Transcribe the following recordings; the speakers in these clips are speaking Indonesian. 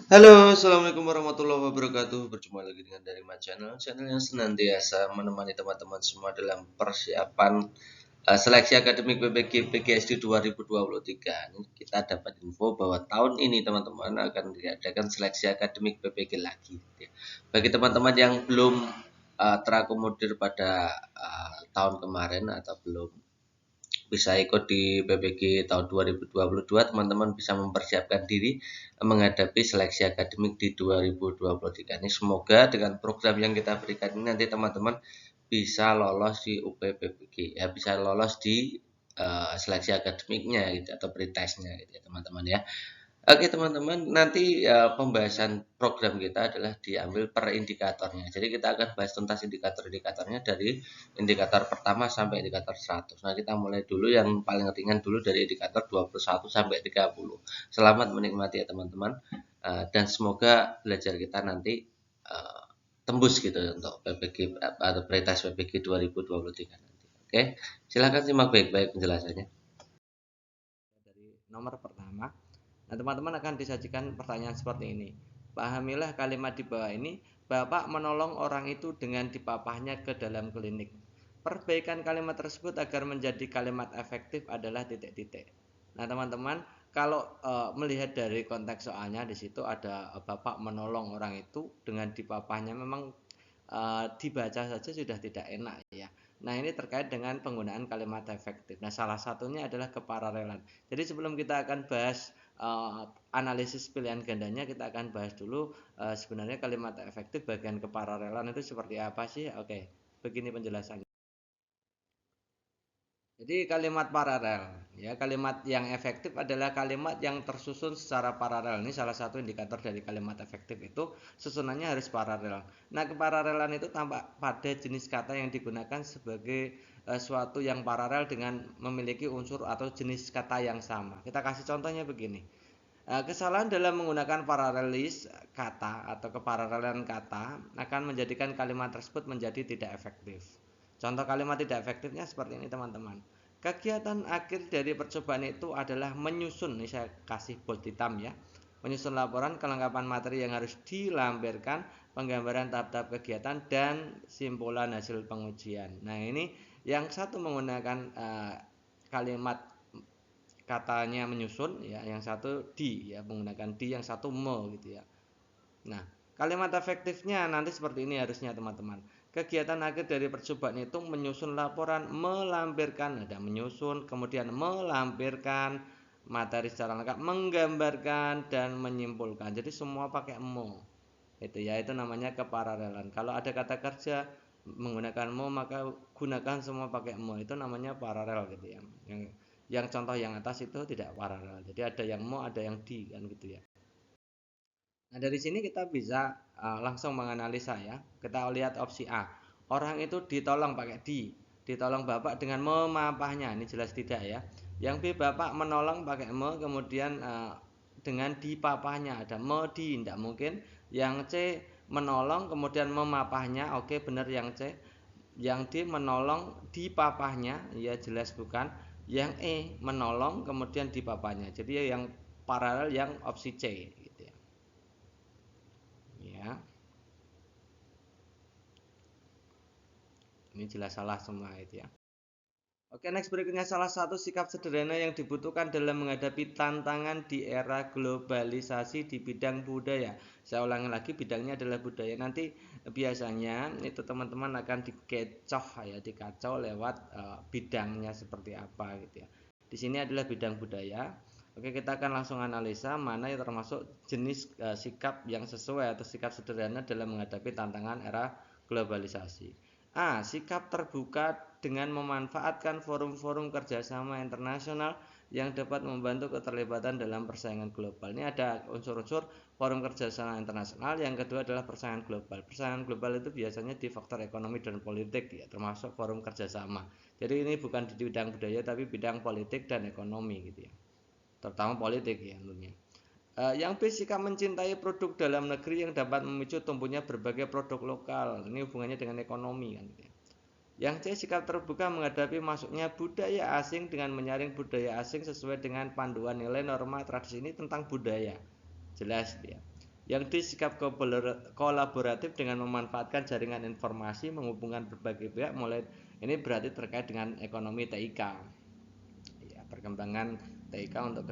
Halo, assalamualaikum warahmatullahi wabarakatuh. Berjumpa lagi dengan dari My channel yang senantiasa menemani teman-teman semua dalam persiapan seleksi akademik PPG PGSD 2023. Ini kita dapat info bahwa tahun ini teman-teman akan diadakan seleksi akademik PPG lagi. Bagi teman-teman yang belum terakomodir pada tahun kemarin atau belum bisa ikut di PPG tahun 2022, teman-teman bisa mempersiapkan diri menghadapi seleksi akademik di 2023 ini. Semoga dengan program yang kita berikan ini nanti teman-teman bisa lolos di UPPPG ya, bisa lolos di seleksi akademiknya gitu atau pretestnya gitu ya teman-teman ya. Oke teman-teman, nanti pembahasan program kita adalah diambil per indikatornya. Jadi kita akan bahas tuntas indikator-indikatornya dari indikator pertama sampai indikator 100. Nah, kita mulai dulu yang paling ringan dulu dari indikator 21 sampai 30. Selamat menikmati ya teman-teman. Dan semoga belajar kita nanti uh, tembus gitu untuk PPG atau pretest PPG 2023 nanti. Oke, silakan simak baik-baik penjelasannya. Dari nomor pertama. Nah, teman-teman akan disajikan pertanyaan seperti ini. Pahamilah kalimat di bawah ini. Bapak menolong orang itu dengan dipapahnya ke dalam klinik. Perbaikan kalimat tersebut agar menjadi kalimat efektif adalah titik-titik. Nah, teman-teman, kalau melihat dari konteks soalnya di situ ada Bapak menolong orang itu dengan dipapahnya, memang dibaca saja sudah tidak enak ya. Nah, ini terkait dengan penggunaan kalimat efektif. Nah, salah satunya adalah kepararelan. Jadi sebelum kita akan bahas analisis pilihan gandanya, kita akan bahas dulu sebenarnya kalimat efektif bagian kepararelan itu seperti apa sih? Oke, begini penjelasannya. Jadi kalimat paralel, ya, kalimat yang efektif adalah kalimat yang tersusun secara paralel. Ini salah satu indikator dari kalimat efektif itu susunannya harus paralel. Nah, keparalelan itu tampak pada jenis kata yang digunakan sebagai suatu yang paralel dengan memiliki unsur atau jenis kata yang sama. Kita kasih contohnya begini. Kesalahan dalam menggunakan paralelis kata atau keparalelan kata akan menjadikan kalimat tersebut menjadi tidak efektif. Contoh kalimat tidak efektifnya seperti ini teman-teman. Kegiatan akhir dari percobaan itu adalah menyusun, ini saya kasih bold hitam ya. Menyusun laporan kelengkapan materi yang harus dilampirkan, penggambaran tahap-tahap kegiatan dan simpulan hasil pengujian. Nah, ini yang satu menggunakan kalimat katanya menyusun ya, yang satu di ya, menggunakan di, yang satu me gitu ya. Nah, kalimat efektifnya nanti seperti ini harusnya teman-teman. Kegiatan akhir dari percobaan itu menyusun laporan, melampirkan, ada menyusun, kemudian melampirkan materi secara lengkap, menggambarkan dan menyimpulkan. Jadi semua pakai mo. Itu ya, itu namanya kepararelan. Kalau ada kata kerja menggunakan mo, maka gunakan semua pakai mo. Itu namanya paralel gitu ya. Yang contoh yang atas itu tidak paralel. Jadi ada yang mo, ada yang di kan gitu ya. Nah, dari sini kita bisa langsung menganalisa ya. Kita lihat opsi A. Orang itu ditolong pakai di. Ditolong Bapak dengan memapahnya. Ini jelas tidak ya. Yang B, Bapak menolong pakai me, kemudian dengan dipapahnya ada me di, tidak mungkin. Yang C, menolong kemudian memapahnya. Oke, benar yang C. Yang D, menolong dipapahnya. Ya, jelas bukan. Yang E, menolong kemudian dipapahnya. Jadi yang paralel yang opsi C gitu ya. Ya, ini jelas salah semua itu ya. Oke, next berikutnya salah satu sikap sederhana yang dibutuhkan dalam menghadapi tantangan di era globalisasi di bidang budaya. Saya ulangi lagi, bidangnya adalah budaya. Nanti biasanya itu teman-teman akan dikecoh ya, dikacau lewat bidangnya seperti apa gitu ya. Di sini adalah bidang budaya. Oke, kita akan langsung analisa mana yang termasuk jenis sikap yang sesuai atau sikap sederhana dalam menghadapi tantangan era globalisasi. A. Sikap terbuka dengan memanfaatkan forum-forum kerjasama internasional yang dapat membantu keterlibatan dalam persaingan global. Ini ada unsur-unsur forum kerjasama internasional. Yang kedua adalah persaingan global. Persaingan global itu biasanya di faktor ekonomi dan politik ya, termasuk forum kerjasama. Jadi ini bukan di bidang budaya tapi bidang politik dan ekonomi gitu ya, terutama politik ya tentunya. Yang B, sikap mencintai produk dalam negeri yang dapat memicu tumbuhnya berbagai produk lokal. Ini hubungannya dengan ekonomi kan gitu ya. Yang C, sikap terbuka menghadapi masuknya budaya asing dengan menyaring budaya asing sesuai dengan panduan nilai norma tradisi. Ini tentang budaya. Jelas ya. Yang D, sikap kolaboratif dengan memanfaatkan jaringan informasi menghubungkan berbagai pihak, mulai ini berarti terkait dengan ekonomi TIK. Ya, perkembangan TIK untuk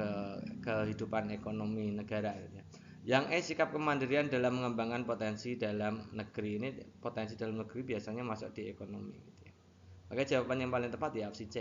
kehidupan ekonomi negara gitu ya. Yang E, sikap kemandirian dalam mengembangkan potensi dalam negeri. Ini potensi dalam negeri biasanya masuk di ekonomi gitu ya. Maka jawaban yang paling tepat ya opsi C.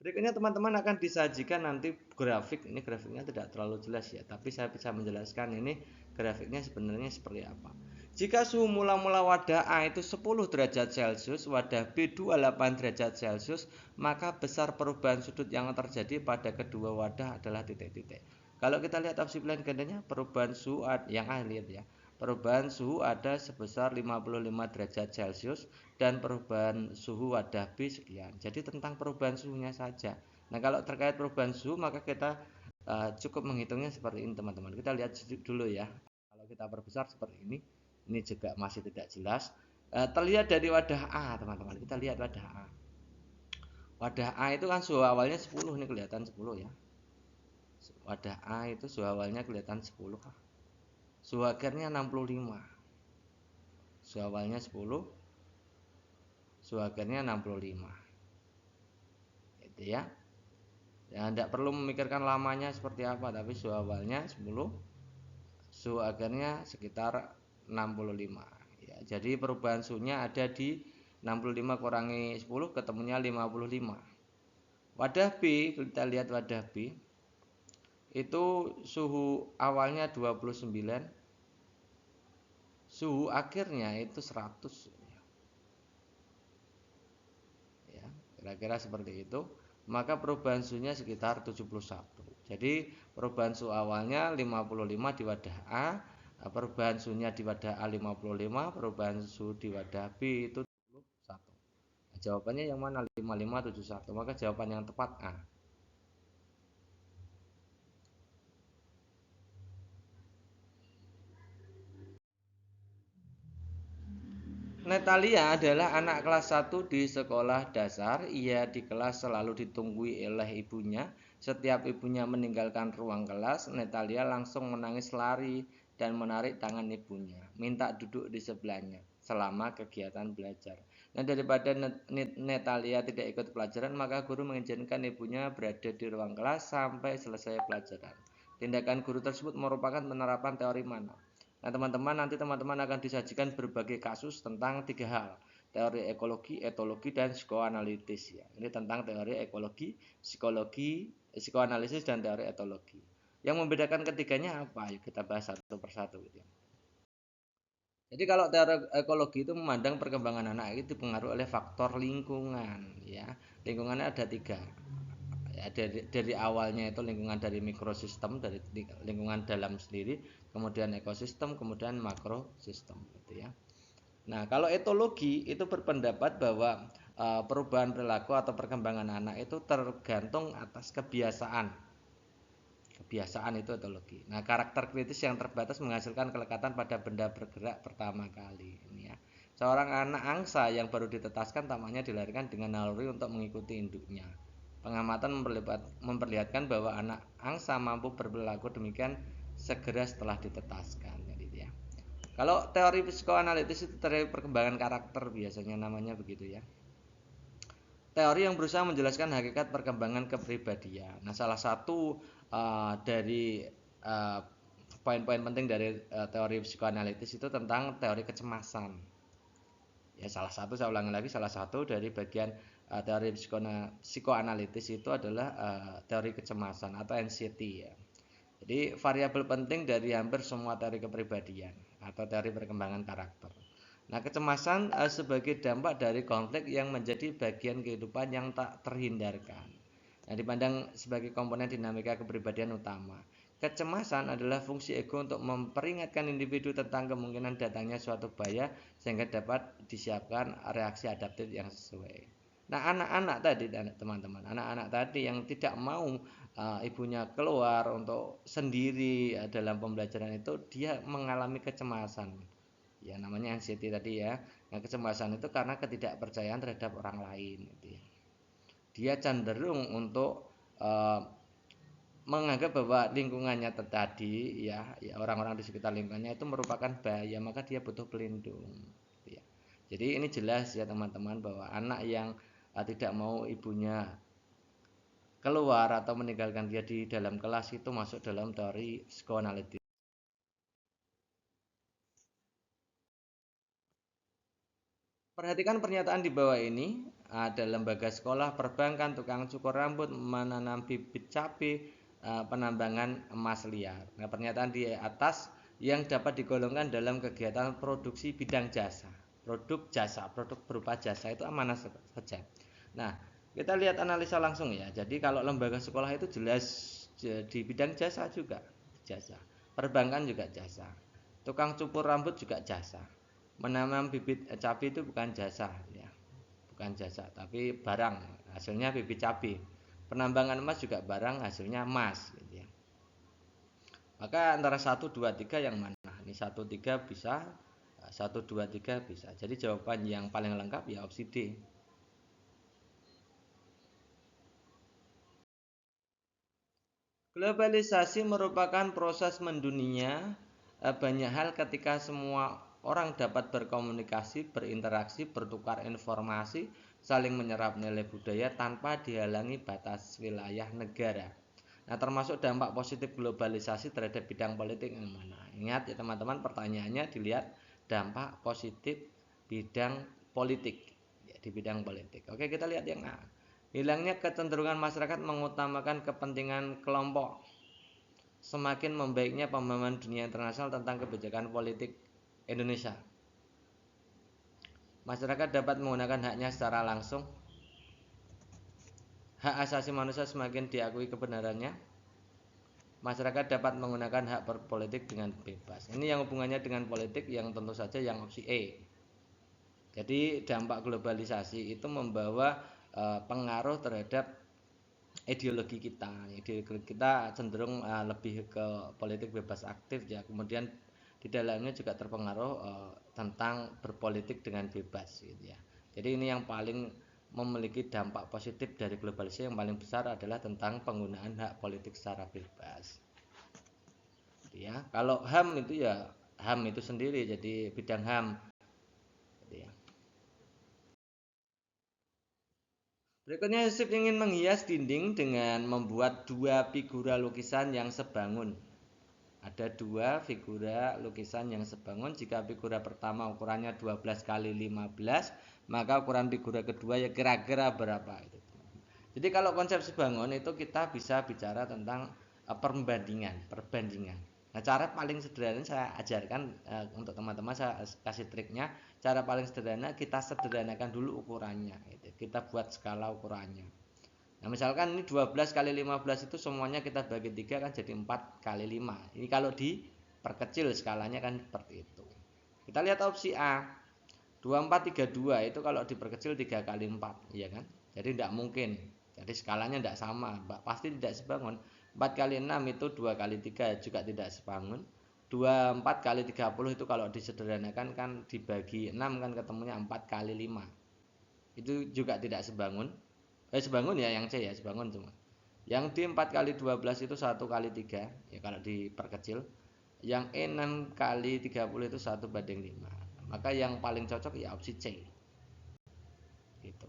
Berikutnya teman-teman akan disajikan nanti grafik. Ini grafiknya tidak terlalu jelas ya, tapi saya bisa menjelaskan ini grafiknya sebenarnya seperti apa. Jika suhu mula-mula wadah A itu 10 derajat Celcius, wadah B 28 derajat Celcius, maka besar perubahan sudut yang terjadi pada kedua wadah adalah titik-titik. Kalau kita lihat opsi pilihan gandanya, perubahan suhu yang A lihat ya. Perubahan suhu ada sebesar 55 derajat Celcius dan perubahan suhu wadah B sekian. Jadi tentang perubahan suhunya saja. Nah, kalau terkait perubahan suhu maka kita cukup menghitungnya seperti ini teman-teman. Kita lihat dulu ya. Kalau kita perbesar seperti ini juga masih tidak jelas. Terlihat dari wadah A teman-teman. Kita lihat wadah A. Wadah A itu kan suhu awalnya 10, ini kelihatan 10 ya. Wadah A itu suhu awalnya kelihatan 10. Suhu akhirnya 65. Suhu awalnya 10, suhu akhirnya 65. Itu ya. Ya, tidak perlu memikirkan lamanya seperti apa, tapi suhu awalnya 10, suhu akhirnya sekitar 65. Ya, jadi perubahan suhunya ada di 65 kurangi 10 ketemunya 55. Wadah B, kita lihat wadah B. Itu suhu awalnya 29, suhu akhirnya itu 100. Ya, kira-kira seperti itu. Maka perubahan suhunya sekitar 71. Jadi perubahan suhu awalnya 55 di wadah A, perubahan suhunya di wadah A 55, perubahan suhu di wadah B itu 71. Nah, jawabannya yang mana? 55, 71. Maka jawaban yang tepat A. Natalia adalah anak kelas 1 di sekolah dasar. Ia di kelas selalu ditunggui oleh ibunya. Setiap ibunya meninggalkan ruang kelas, Natalia langsung menangis lari dan menarik tangan ibunya, minta duduk di sebelahnya selama kegiatan belajar. Nah, daripada Natalia tidak ikut pelajaran, maka guru mengizinkan ibunya berada di ruang kelas sampai selesai pelajaran. Tindakan guru tersebut merupakan penerapan teori mana? Nah, teman-teman, nanti teman-teman akan disajikan berbagai kasus tentang 3 hal. Teori ekologi, etologi, dan psikoanalitis ya. Ini tentang teori ekologi, psikologi, psikoanalisis, dan teori etologi. Yang membedakan ketiganya apa? Yuk kita bahas satu persatu gitu ya. Jadi kalau teori ekologi itu memandang perkembangan anak itu dipengaruhi oleh faktor lingkungan ya. Lingkungannya ada 3. Ya, dari awalnya itu lingkungan dari mikrosistem, dari lingkungan dalam sendiri, kemudian ekosistem, kemudian makrosistem gitu ya. Nah, kalau etologi itu berpendapat bahwa perubahan perilaku atau perkembangan anak itu tergantung atas kebiasaan. Kebiasaan itu etologi. Nah, karakter kritis yang terbatas menghasilkan kelekatan pada benda bergerak pertama kali. Ini ya. Seorang anak angsa yang baru ditetaskan tampaknya dilahirkan dengan naluri untuk mengikuti induknya. Pengamatan memperlihatkan bahwa anak angsa mampu berperilaku demikian segera setelah ditetaskan. Gitu ya. Kalau teori psikoanalitis itu teori perkembangan karakter biasanya namanya begitu ya. Teori yang berusaha menjelaskan hakikat perkembangan kepribadian. Nah, salah satu dari uh, poin-poin penting dari teori psikoanalitis itu tentang teori kecemasan. Ya, salah satu saya ulangi lagi, salah satu dari bagian teori psikoanalitis itu adalah teori kecemasan atau anxiety ya. Jadi variabel penting dari hampir semua teori kepribadian atau teori perkembangan karakter. Nah, kecemasan sebagai dampak dari konflik yang menjadi bagian kehidupan yang tak terhindarkan. Nah, dipandang sebagai komponen dinamika kepribadian utama. Kecemasan adalah fungsi ego untuk memperingatkan individu tentang kemungkinan datangnya suatu bahaya sehingga dapat disiapkan reaksi adaptif yang sesuai. Nah, anak-anak tadi teman-teman, anak-anak tadi yang tidak mau ibunya keluar untuk sendiri dalam pembelajaran itu dia mengalami kecemasan. Ya namanya anxiety tadi ya. Nah, kecemasan itu karena ketidakpercayaan terhadap orang lain gitu ya. Dia cenderung untuk menganggap bahwa lingkungannya tadi ya orang-orang di sekitar lingkungannya itu merupakan bahaya, maka dia butuh pelindung gitu ya. Jadi ini jelas ya teman-teman bahwa anak yang tidak mau ibunya keluar atau meninggalkan dia di dalam kelas itu masuk dalam teori psikoanalitis. Perhatikan pernyataan di bawah ini. ada lembaga sekolah, perbankan, tukang cukur rambut, menanam bibit cabai, penambangan emas liar. Nah, pernyataan di atas yang dapat digolongkan dalam kegiatan produksi bidang jasa. Produk berupa jasa itu mana saja. Nah, kita lihat analisa langsung ya. Jadi kalau lembaga sekolah itu jelas di bidang jasa juga, jasa. Perbankan juga jasa. Tukang cukur rambut juga jasa. Menanam bibit cabai itu bukan jasa ya. Bukan jasa, tapi barang. Hasilnya bibit cabai. Penambangan emas juga barang, hasilnya emas gitu ya. Maka antara 1 2 3 yang mana? Ini 1 3 bisa, 1 2 3 bisa. Jadi jawaban yang paling lengkap ya opsi D. Globalisasi merupakan proses mendunia banyak hal ketika semua orang dapat berkomunikasi, berinteraksi, bertukar informasi, saling menyerap nilai budaya tanpa dihalangi batas wilayah negara. Nah, termasuk dampak positif globalisasi terhadap bidang politik yang mana? Ingat ya teman-teman, pertanyaannya dilihat dampak positif bidang politik ya, di bidang politik. Oke, kita lihat yang A. Hilangnya kecenderungan masyarakat mengutamakan kepentingan kelompok. Semakin membaiknya pemahaman dunia internasional tentang kebijakan politik Indonesia. Masyarakat dapat menggunakan haknya secara langsung. Hak asasi manusia semakin diakui kebenarannya. Masyarakat dapat menggunakan hak berpolitik dengan bebas. Ini yang hubungannya dengan politik yang tentu saja yang opsi E. Jadi dampak globalisasi itu membawa pengaruh terhadap ideologi kita. Ideologi kita cenderung lebih ke politik bebas aktif ya. Kemudian di dalamnya juga terpengaruh tentang berpolitik dengan bebas gitu ya. Jadi ini yang paling memiliki dampak positif dari globalisasi yang paling besar adalah tentang penggunaan hak politik secara bebas. Gitu ya. Kalau HAM itu ya HAM itu sendiri jadi bidang HAM gitu ya. Berikutnya Yusuf ingin menghias dinding dengan membuat 2 figura lukisan yang sebangun. Ada 2 figura lukisan yang sebangun. Jika figura pertama ukurannya 12 kali 15, maka ukuran figura kedua ya kira-kira berapa itu. Jadi kalau konsep sebangun itu kita bisa bicara tentang perbandingan. Nah, cara paling sederhana saya ajarkan untuk teman-teman, saya kasih triknya. Cara paling sederhana kita sederhanakan dulu ukurannya gitu. Kita buat skala ukurannya. Nah, misalkan ini 12 kali 15 itu semuanya kita bagi 3 kan jadi 4 kali 5. Ini kalau diperkecil skalanya kan seperti itu. Kita lihat opsi A. 2432 itu kalau diperkecil 3 kali 4, iya kan? Jadi tidak mungkin. Jadi skalanya tidak sama, pasti tidak sebangun. 4 kali 6 itu 2 kali 3 juga tidak sebangun. 24 kali 30 itu kalau disederhanakan kan dibagi 6 kan ketemunya 4 kali 5. Itu juga tidak sebangun. Sebangun ya yang C ya, sebangun cuma. Yang D 4 kali 12 itu 1 kali 3 ya kalau diperkecil. Yang E 6 kali 30 itu 1/5. Maka yang paling cocok ya opsi C. Gitu.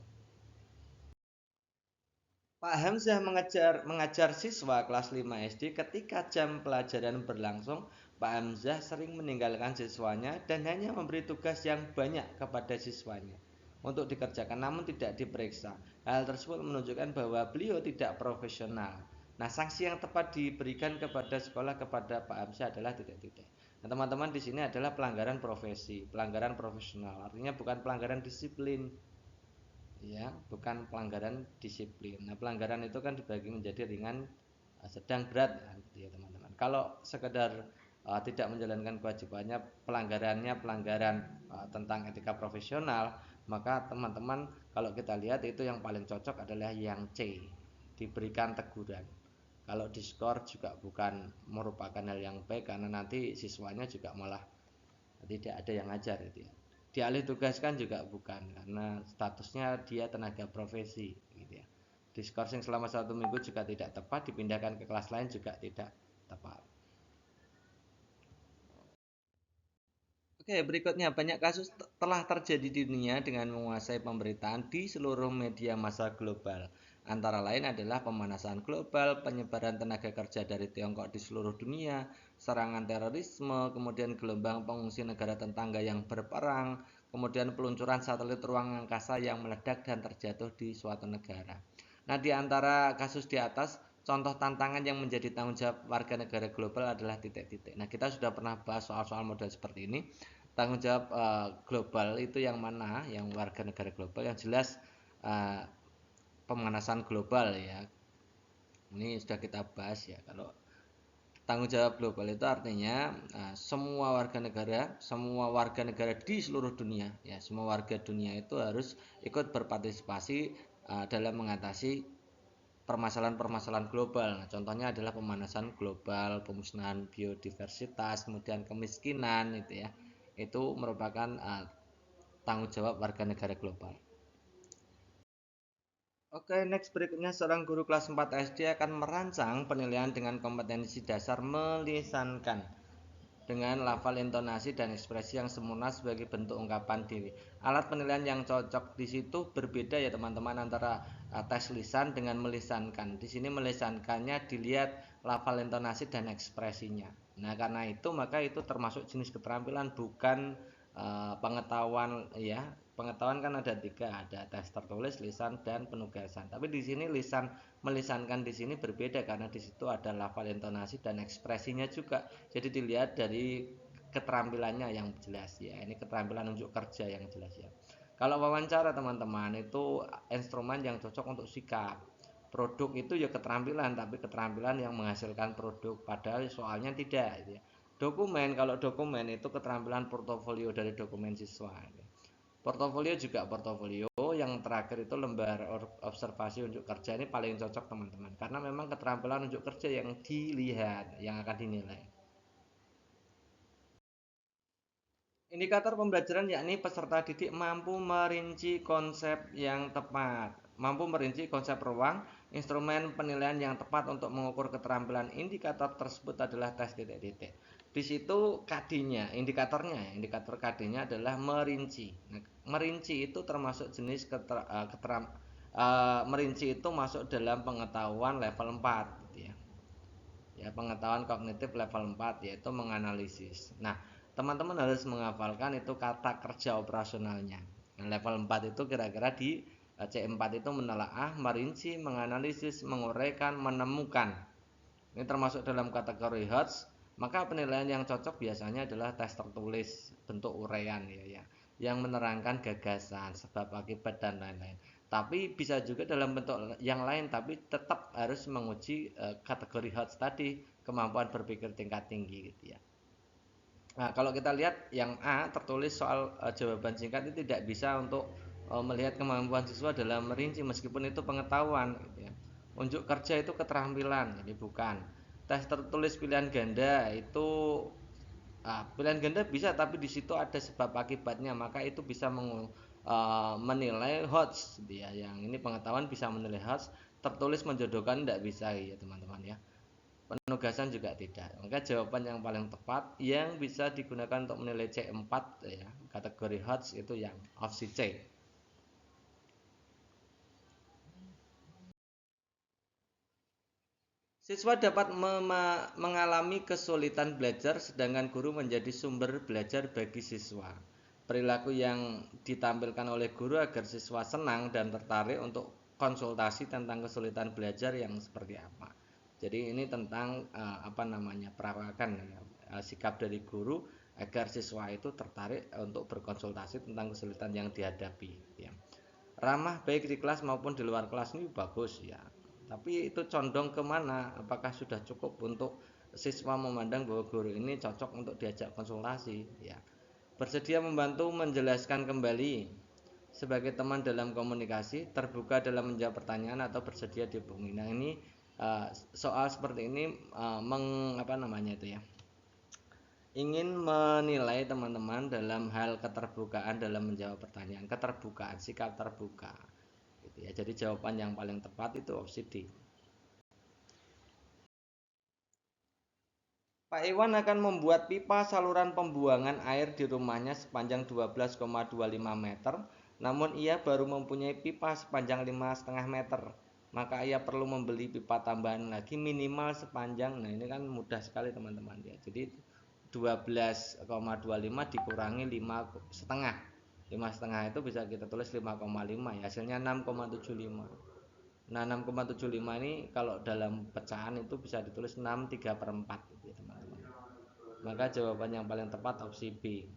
Pak Hamzah mengajar siswa kelas 5 SD. Ketika jam pelajaran berlangsung, Pak Hamzah sering meninggalkan siswanya dan hanya memberi tugas yang banyak kepada siswanya untuk dikerjakan namun tidak diperiksa. Hal tersebut menunjukkan bahwa beliau tidak profesional. Nah, sanksi yang tepat diberikan kepada sekolah kepada Pak Hamzah adalah tidak. Nah, teman-teman di sini adalah pelanggaran profesi, pelanggaran profesional. Artinya bukan pelanggaran disiplin. Ya, bukan pelanggaran disiplin. Nah, pelanggaran itu kan dibagi menjadi ringan, sedang, berat, gitu ya teman-teman. Kalau sekedar tidak menjalankan kewajibannya, pelanggaran tentang etika profesional, maka teman-teman kalau kita lihat itu yang paling cocok adalah yang C, diberikan teguran. Kalau diskor juga bukan merupakan hal yang baik karena nanti siswanya juga malah tidak ada yang ngajar gitu ya. Dialih tugaskan juga bukan karena statusnya dia tenaga profesi gitu ya. Diskorsing selama 1 minggu juga tidak tepat, dipindahkan ke kelas lain juga tidak tepat. Oke, berikutnya banyak kasus telah terjadi di dunia dengan menguasai pemberitaan di seluruh media massa global. Antara lain adalah pemanasan global, penyebaran tenaga kerja dari Tiongkok di seluruh dunia, serangan terorisme, kemudian gelombang pengungsi negara tetangga yang berperang, kemudian peluncuran satelit ruang angkasa yang meledak dan terjatuh di suatu negara. Nah, di antara kasus di atas, contoh tantangan yang menjadi tanggung jawab warga negara global adalah titik-titik. Nah, kita sudah pernah bahas soal-soal model seperti ini. Tanggung jawab global itu yang mana? Yang warga negara global yang jelas pemanasan global ya. Ini sudah kita bahas ya. Kalau tanggung jawab global itu artinya semua warga negara di seluruh dunia ya, semua warga dunia itu harus ikut berpartisipasi dalam mengatasi permasalahan-permasalahan global. Nah, contohnya adalah pemanasan global, pemusnahan biodiversitas, kemudian kemiskinan itu ya. Itu merupakan tanggung jawab warga negara global. Oke, next berikutnya seorang guru kelas 4 SD akan merancang penilaian dengan kompetensi dasar melisankan dengan lafal, intonasi, dan ekspresi yang sempurna sebagai bentuk ungkapan diri. Alat penilaian yang cocok di situ berbeda ya teman-teman antara tes lisan dengan melisankan. Di sini melisankannya dilihat lafal, intonasi, dan ekspresinya. Nah, karena itu maka itu termasuk jenis keterampilan bukan pengetahuan ya. Pengetahuan kan ada tiga, ada tes tertulis, lisan, dan penugasan. Tapi di sini melisankan di sini berbeda karena di situ ada lafal, intonasi, dan ekspresinya juga. Jadi dilihat dari keterampilannya yang jelas ya. Ini keterampilan unjuk kerja yang jelas ya. Kalau wawancara teman-teman itu instrumen yang cocok untuk sikap. Produk itu ya keterampilan, tapi keterampilan yang menghasilkan produk. Padahal soalnya tidak ya. Dokumen, kalau dokumen itu keterampilan portofolio dari dokumen siswa. Portofolio juga portofolio yang terakhir itu lembar observasi unjuk kerja ini paling cocok teman-teman karena memang keterampilan unjuk kerja yang dilihat yang akan dinilai. Indikator pembelajaran yakni peserta didik mampu merinci konsep yang tepat, mampu merinci konsep ruang, instrumen penilaian yang tepat untuk mengukur keterampilan indikator tersebut adalah tes titik-titik. Di situ KD-nya, indikator KD-nya adalah merinci. Nah, merinci itu termasuk jenis merinci itu masuk dalam pengetahuan level 4 gitu ya. Ya, pengetahuan kognitif level 4 yaitu menganalisis. Nah, teman-teman harus menghafalkan itu kata kerja operasionalnya. Nah, level 4 itu kira-kira di C4 itu menelaah, merinci, menganalisis, menguraikan, menemukan. Ini termasuk dalam kategori HOTS. Maka penilaian yang cocok biasanya adalah tes tertulis bentuk uraian ya, yang menerangkan gagasan, sebab akibat dan lain-lain. Tapi bisa juga dalam bentuk yang lain, tapi tetap harus menguji kategori HOTS tadi, kemampuan berpikir tingkat tinggi gitu ya. Nah, kalau kita lihat yang A tertulis soal jawaban singkat itu tidak bisa untuk melihat kemampuan siswa dalam merinci meskipun itu pengetahuan gitu ya. Unjuk kerja itu keterampilan, jadi bukan. Tes tertulis pilihan ganda itu pilihan ganda bisa tapi di situ ada sebab akibatnya, maka itu bisa menilai HOTS gitu ya. Yang ini pengetahuan bisa menilai HOTS, tertulis menjodohkan tidak bisa ya teman-teman ya. Penugasan juga tidak. Maka jawaban yang paling tepat yang bisa digunakan untuk menilai C4 ya, kategori HOTS itu yang opsi C. Siswa dapat mengalami kesulitan belajar sedangkan guru menjadi sumber belajar bagi siswa. Perilaku yang ditampilkan oleh guru agar siswa senang dan tertarik untuk konsultasi tentang kesulitan belajar yang seperti apa. Jadi ini tentang perawakan ya, sikap dari guru agar siswa itu tertarik untuk berkonsultasi tentang kesulitan yang dihadapi ya. Ramah baik di kelas maupun di luar kelas ini bagus ya. Tapi itu condong kemana? Apakah sudah cukup untuk siswa memandang bahwa guru ini cocok untuk diajak konsultasi ya. Bersedia membantu menjelaskan kembali sebagai teman dalam komunikasi, terbuka dalam menjawab pertanyaan atau bersedia dihubungi. Nah, ini soal seperti ini ingin menilai teman-teman dalam hal keterbukaan dalam menjawab pertanyaan, keterbukaan, sikap terbuka gitu ya. Jadi jawaban yang paling tepat itu opsi D. Pak Iwan akan membuat pipa saluran pembuangan air di rumahnya sepanjang 12,25 meter, namun ia baru mempunyai pipa sepanjang 5,5 meter. Maka ia perlu membeli pipa tambahan lagi minimal sepanjang, nah ini kan mudah sekali teman-teman ya. Jadi 12,25 dikurangi 5,5. 5,5 itu bisa kita tulis 5,5 ya, hasilnya 6,75. Nah, 6,75 ini kalau dalam pecahan itu bisa ditulis 6/3/4 gitu ya, teman-teman. Maka jawaban yang paling tepat opsi B.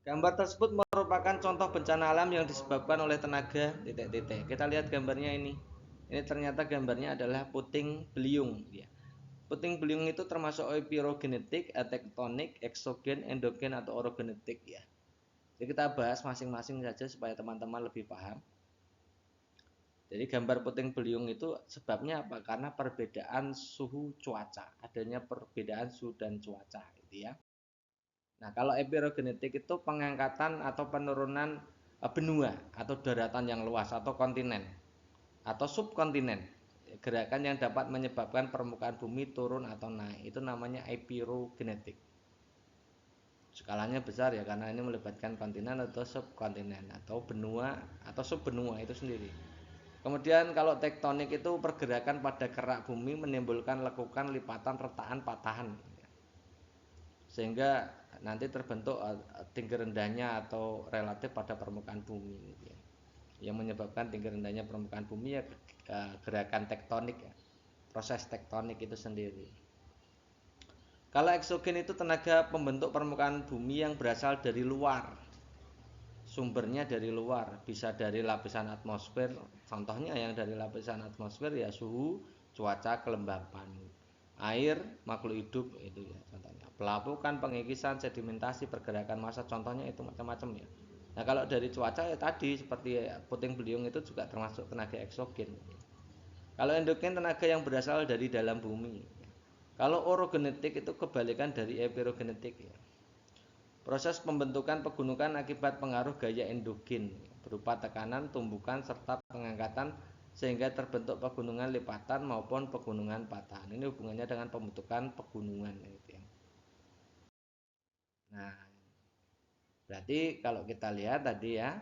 Gambar tersebut merupakan contoh bencana alam yang disebabkan oleh tenaga titik-titik. Kita lihat gambarnya ini. Ini ternyata gambarnya adalah puting beliung ya. Puting beliung itu termasuk epirogenetik, atektonik, eksogen, endogen atau orogenetik ya. Jadi kita bahas masing-masing saja supaya teman-teman lebih paham. Jadi gambar puting beliung itu sebabnya apa? Karena perbedaan suhu cuaca, adanya perbedaan suhu dan cuaca gitu ya. Nah, kalau epirogenetik itu pengangkatan atau penurunan benua atau daratan yang luas atau kontinen atau subkontinen. Gerakan yang dapat menyebabkan permukaan bumi turun atau naik itu namanya epirogenetik. Skalanya besar ya karena ini melibatkan kontinen atau subkontinen atau benua atau subbenua itu sendiri. Kemudian kalau tektonik itu pergerakan pada kerak bumi menimbulkan lekukan, lipatan, retakan, patahan sehingga nanti terbentuk tinggi rendahnya atau relatif pada permukaan bumi gitu ya. Yang menyebabkan tinggi rendahnya permukaan bumi ya gerakan tektonik ya. Proses tektonik itu sendiri. Kalau eksogen itu tenaga pembentuk permukaan bumi yang berasal dari luar. Sumbernya dari luar, bisa dari lapisan atmosfer. Contohnya yang dari lapisan atmosfer ya suhu, cuaca, kelembapan, air, makhluk hidup itu ya contohnya. Pelapukan, pengikisan, sedimentasi, pergerakan massa contohnya itu macam-macam ya. Nah, kalau dari cuaca ya tadi seperti puting beliung itu juga termasuk tenaga eksogen. Kalau endogen tenaga yang berasal dari dalam bumi. Kalau orogenetik itu kebalikan dari epirogenetik ya. Proses pembentukan pegunungan akibat pengaruh gaya endogen berupa tekanan, tumbukan, serta pengangkatan sehingga terbentuk pegunungan lipatan maupun pegunungan patahan. Ini hubungannya dengan pembentukan pegunungan gitu ya. Nah, berarti kalau kita lihat tadi ya,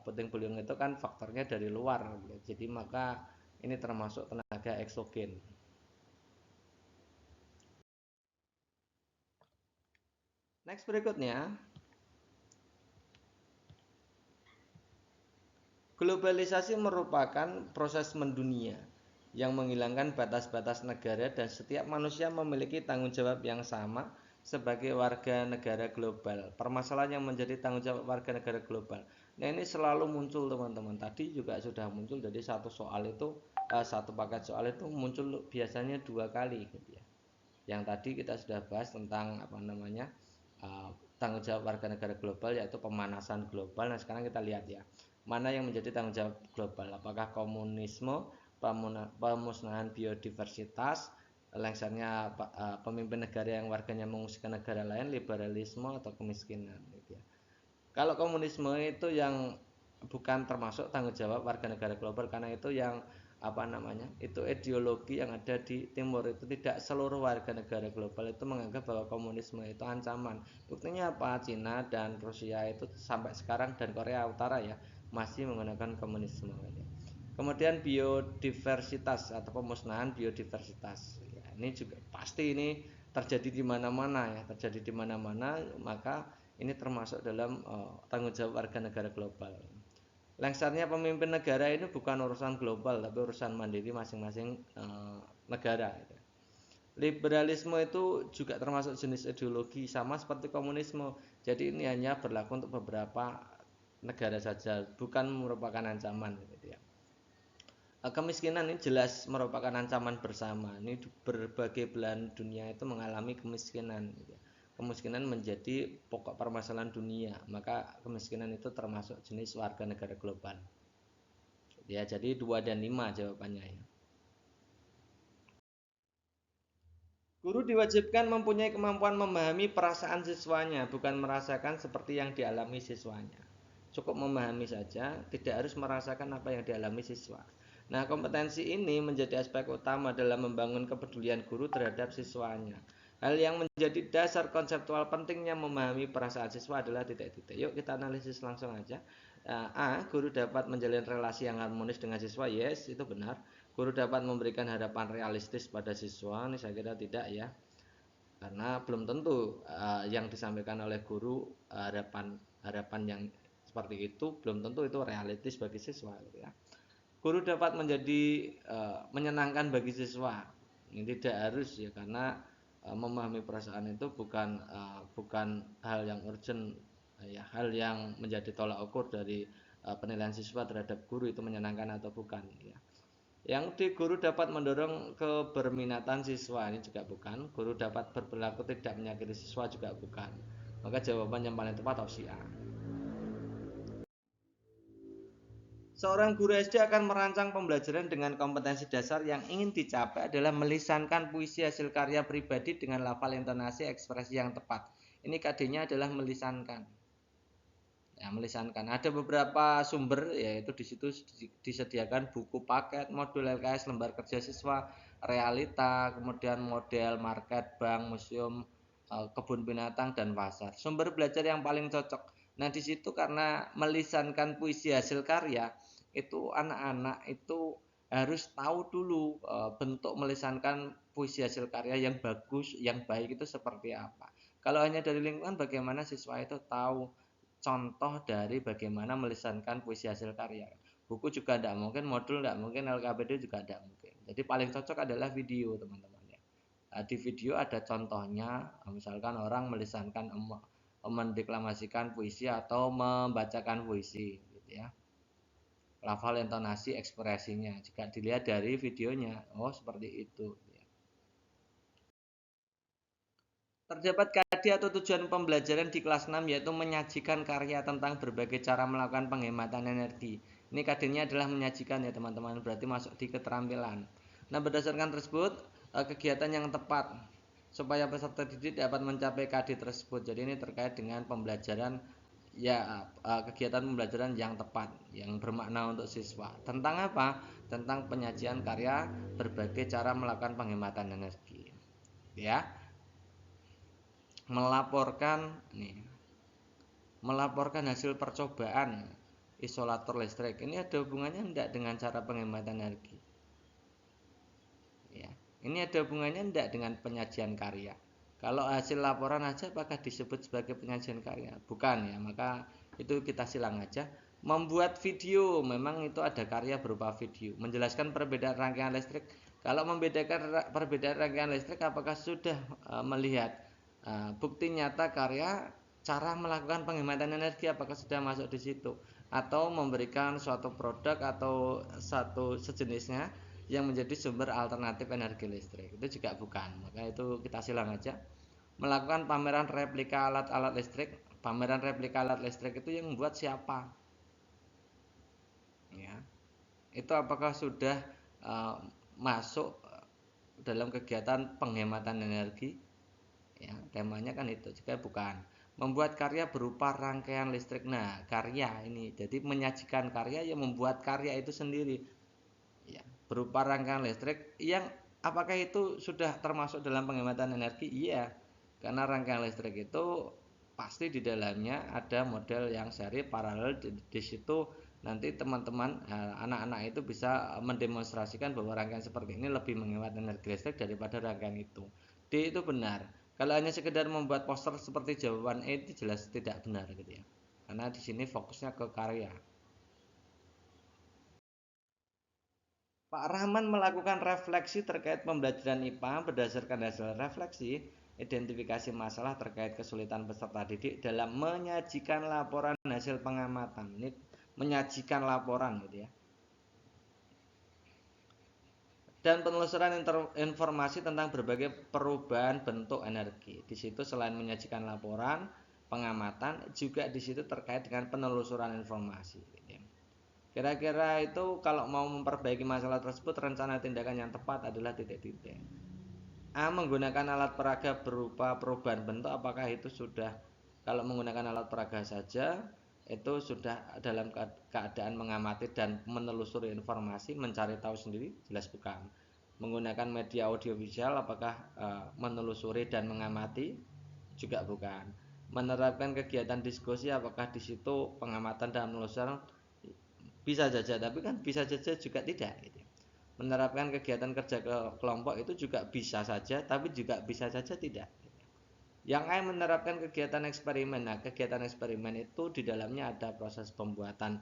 puting beliung itu kan faktornya dari luar gitu. Jadi maka ini termasuk tenaga eksogen. Next berikutnya, globalisasi merupakan proses mendunia yang menghilangkan batas-batas negara dan setiap manusia memiliki tanggung jawab yang sama sebagai warga negara global. Permasalahan yang menjadi tanggung jawab warga negara global. Nah, ini selalu muncul teman-teman. Tadi juga sudah muncul, jadi satu soal itu satu paket soal itu muncul biasanya 2 kali gitu ya. Yang tadi kita sudah bahas tentang apa namanya? Tanggung jawab warga negara global yaitu pemanasan global. Nah, sekarang kita lihat ya. Mana yang menjadi tanggung jawab global? Apakah komunisme, pemusnahan biodiversitas, lengsernya pemimpin negara yang warganya mengungsi ke negara lain, liberalisme atau kemiskinan gitu ya. Kalau komunisme itu yang bukan termasuk tanggung jawab warga negara global karena itu yang apa namanya? Itu ideologi yang ada di timur, itu tidak seluruh warga negara global itu menganggap bahwa komunisme itu ancaman. Buktinya apa? Cina dan Rusia itu sampai sekarang dan Korea Utara ya masih menggunakan komunisme. Kemudian biodiversitas atau pemusnahan biodiversitas. Ya, ini juga pasti ini terjadi di mana-mana ya, terjadi di mana-mana, maka ini termasuk dalam tanggung jawab warga negara global. Lengsarnya pemimpin negara ini bukan urusan global tapi urusan mandiri masing-masing negara gitu. Liberalisme itu juga termasuk jenis ideologi sama seperti komunisme. Jadi ini hanya berlaku untuk beberapa negara saja, bukan merupakan ancaman gitu ya. Kemiskinan ini jelas merupakan ancaman bersama. Ini berbagai belahan dunia itu mengalami kemiskinan. Kemiskinan menjadi pokok permasalahan dunia. Maka kemiskinan itu termasuk jenis warga negara global. Ya, jadi 2 dan 5 jawabannya ya. Guru diwajibkan mempunyai kemampuan memahami perasaan siswanya, bukan merasakan seperti yang dialami siswanya. Cukup memahami saja, tidak harus merasakan apa yang dialami siswa. Nah, kompetensi ini menjadi aspek utama dalam membangun kepedulian guru terhadap siswanya. Hal yang menjadi dasar konseptual pentingnya memahami perasaan siswa adalah titik-titik. Yuk kita analisis langsung aja. A. Guru dapat menjalin relasi yang harmonis dengan siswa. Yes, itu benar. Guru dapat memberikan harapan realistis pada siswa. Ini saya kira tidak ya. karena belum tentu yang disampaikan oleh guru harapan yang seperti itu belum tentu itu realistis bagi siswa gitu ya. Guru dapat menjadi menyenangkan bagi siswa. Ini tidak harus ya karena memahami perasaan itu bukan hal yang urgent ya, hal yang menjadi tolak ukur dari penilaian siswa terhadap guru itu menyenangkan atau bukan ya. Yang di guru dapat mendorong keberminatan siswa ini juga bukan. Guru dapat berperilaku tidak menyakiti siswa juga bukan. Maka jawaban yang paling tepat opsi A. Seorang guru SD akan merancang pembelajaran dengan kompetensi dasar yang ingin dicapai adalah melisankan puisi hasil karya pribadi dengan lafal intonasi ekspresi yang tepat. Ini KD-nya adalah melisankan. Ya, melisankan. Ada beberapa sumber yaitu di situ disediakan buku paket, modul LKS, lembar kerja siswa, realita, kemudian model market, bank, museum, kebun binatang dan pasar. Sumber belajar yang paling cocok. Nah, di situ karena melisankan puisi hasil karya, itu anak-anak itu harus tahu dulu bentuk melisankan puisi hasil karya yang bagus, yang baik itu seperti apa. Kalau hanya dari lingkungan, bagaimana siswa itu tahu contoh dari bagaimana melisankan puisi hasil karya. Buku juga tidak mungkin, modul tidak mungkin, LKPD juga tidak mungkin. Jadi paling cocok adalah video teman-teman ya. Di video ada contohnya, misalkan orang melisankan mendeklamasikan puisi atau membacakan puisi gitu ya. Lafal, intonasi, ekspresinya jika dilihat dari videonya, oh seperti itu. Terdapat KD atau tujuan pembelajaran di kelas 6 yaitu menyajikan karya tentang berbagai cara melakukan penghematan energi. Ini KD-nya adalah menyajikan ya teman-teman, berarti masuk di keterampilan. Nah, berdasarkan tersebut kegiatan yang tepat supaya peserta didik dapat mencapai KD tersebut. Jadi ini terkait dengan pembelajaran ya kegiatan pembelajaran yang tepat, yang bermakna untuk siswa. Tentang apa? Tentang penyajian karya berbagai cara melakukan penghematan energi. Ya, melaporkan hasil percobaan isolator listrik. Ini ada hubungannya enggak dengan cara penghematan energi? Ya, ini ada hubungannya enggak dengan penyajian karya? Kalau hasil laporan aja apakah disebut sebagai penyajian karya? Bukan ya, maka itu kita silang aja. Membuat video, memang itu ada karya berupa video. Menjelaskan perbedaan rangkaian listrik. Kalau membedakan perbedaan rangkaian listrik, apakah sudah melihat bukti nyata karya cara melakukan penghematan energi, apakah sudah masuk di situ? Atau memberikan suatu produk atau satu sejenisnya yang menjadi sumber alternatif energi listrik, itu juga bukan. Maka itu kita silang aja. Melakukan pameran replika alat-alat listrik. Pameran replika alat listrik itu yang membuat siapa? Ya, itu apakah sudah masuk dalam kegiatan penghematan energi? Ya, temanya kan itu. Jika bukan, membuat karya berupa rangkaian listrik. Nah, karya ini jadi menyajikan karya yang membuat karya itu sendiri ya, berupa rangkaian listrik yang apakah itu sudah termasuk dalam penghematan energi? Iya, karena rangkaian listrik itu pasti di dalamnya ada model yang seri paralel. Di situ nanti teman-teman anak-anak itu bisa mendemonstrasikan bahwa rangkaian seperti ini lebih menghemat energi listrik daripada rangkaian itu. D itu benar. Kalau hanya sekedar membuat poster seperti jawaban E itu jelas tidak benar gitu ya. Karena di sini fokusnya ke karya. Pak Rahman melakukan refleksi terkait pembelajaran IPA berdasarkan hasil refleksi, identifikasi masalah terkait kesulitan peserta didik dalam menyajikan laporan hasil pengamatan. Ini menyajikan laporan gitu ya. Dan penelusuran informasi tentang berbagai perubahan bentuk energi. Di situ selain menyajikan laporan, pengamatan juga di situ terkait dengan penelusuran informasi. Kira-kira itu kalau mau memperbaiki masalah tersebut, rencana tindakan yang tepat adalah titik-titik. A. Menggunakan alat peraga berupa perubahan bentuk. Apakah itu sudah, kalau menggunakan alat peraga saja itu sudah dalam keadaan mengamati dan menelusuri informasi, mencari tahu sendiri? Jelas bukan. Menggunakan media audiovisual, apakah menelusuri dan mengamati? Juga bukan. Menerapkan kegiatan diskusi, apakah di situ pengamatan dan penelusuran? Bisa saja, tapi kan bisa saja juga tidak gitu. Menerapkan kegiatan kerja kelompok itu juga bisa saja, tapi juga bisa saja tidak. Yang A menerapkan kegiatan eksperimen. Nah, kegiatan eksperimen itu di dalamnya ada proses pembuatan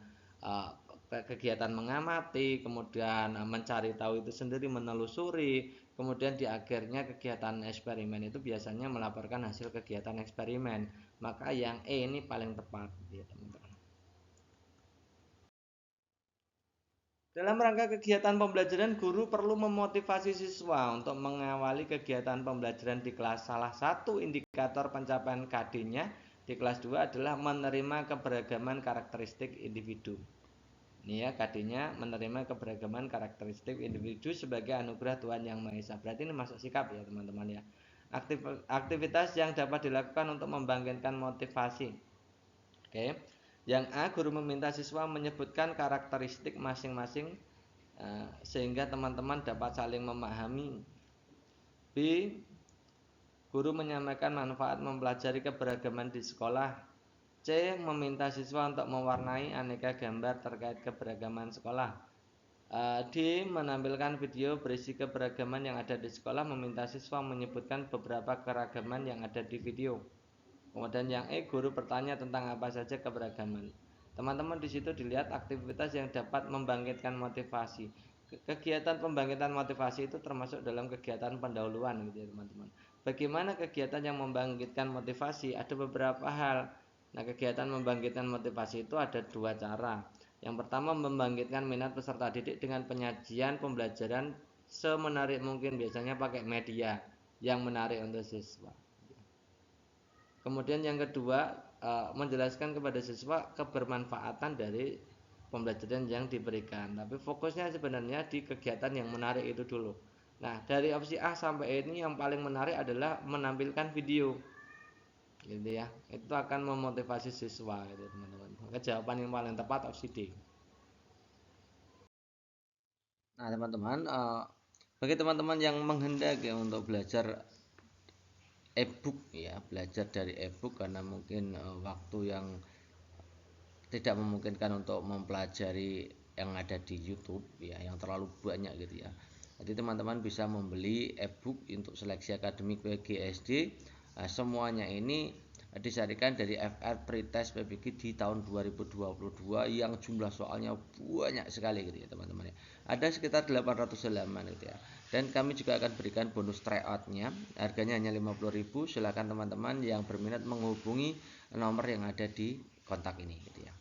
kegiatan mengamati, kemudian mencari tahu itu sendiri, menelusuri, kemudian di akhirnya kegiatan eksperimen itu biasanya melaporkan hasil kegiatan eksperimen. Maka yang E ini paling tepat, ya teman-teman. Dalam rangka kegiatan pembelajaran, guru perlu memotivasi siswa untuk mengawali kegiatan pembelajaran di kelas. Salah satu indikator pencapaian KD-nya di kelas 2 adalah menerima keberagaman karakteristik individu. Ini ya, KD-nya menerima keberagaman karakteristik individu sebagai anugerah Tuhan Yang Maha Esa. Berarti ini masuk sikap ya teman-teman ya. Aktivitas yang dapat dilakukan untuk membangkitkan motivasi. Oke. Yang A, guru meminta siswa menyebutkan karakteristik masing-masing sehingga teman-teman dapat saling memahami. B, guru menyampaikan manfaat mempelajari keberagaman di sekolah. C, meminta siswa untuk mewarnai aneka gambar terkait keberagaman sekolah. D, menampilkan video berisi keberagaman yang ada di sekolah, meminta siswa menyebutkan beberapa keragaman yang ada di video. Kemudian yang E, guru bertanya tentang apa saja keberagaman. Teman-teman di situ dilihat aktivitas yang dapat membangkitkan motivasi. Kegiatan pembangkitan motivasi itu termasuk dalam kegiatan pendahuluan gitu ya teman-teman. Bagaimana kegiatan yang membangkitkan motivasi? Ada beberapa hal. Nah, kegiatan membangkitkan motivasi itu ada dua cara. Yang pertama, membangkitkan minat peserta didik dengan penyajian pembelajaran semenarik mungkin, biasanya pakai media yang menarik untuk siswa. Kemudian yang kedua, menjelaskan kepada siswa kebermanfaatan dari pembelajaran yang diberikan. Tapi fokusnya sebenarnya di kegiatan yang menarik itu dulu. Nah, dari opsi A sampai E ini yang paling menarik adalah menampilkan video. Gitu ya. Itu akan memotivasi siswa gitu, teman-teman. Maka jawaban yang paling tepat opsi D. Nah, teman-teman, bagi teman-teman yang menghendaki untuk belajar e-book ya, belajar dari e-book karena mungkin waktu yang tidak memungkinkan untuk mempelajari yang ada di YouTube ya, yang terlalu banyak gitu ya. Jadi teman-teman bisa membeli e-book untuk seleksi akademik PBG Nah, semuanya ini disarikan dari FR Pretest PBG di tahun 2022 yang jumlah soalnya banyak sekali gitu ya teman-teman ya. Ada sekitar 800 halaman gitu ya. Dan kami juga akan berikan bonus tryout-nya. Harganya hanya 50.000. Silakan teman-teman yang berminat menghubungi nomor yang ada di kontak ini gitu ya.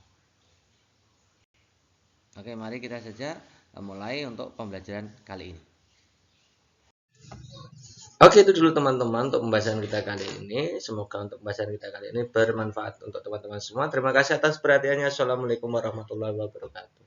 Oke, mari kita saja mulai untuk pembelajaran kali ini. Oke, itu dulu teman-teman untuk pembahasan kita kali ini. Semoga untuk pembahasan kita kali ini bermanfaat untuk teman-teman semua. Terima kasih atas perhatiannya. Assalamualaikum warahmatullahi wabarakatuh.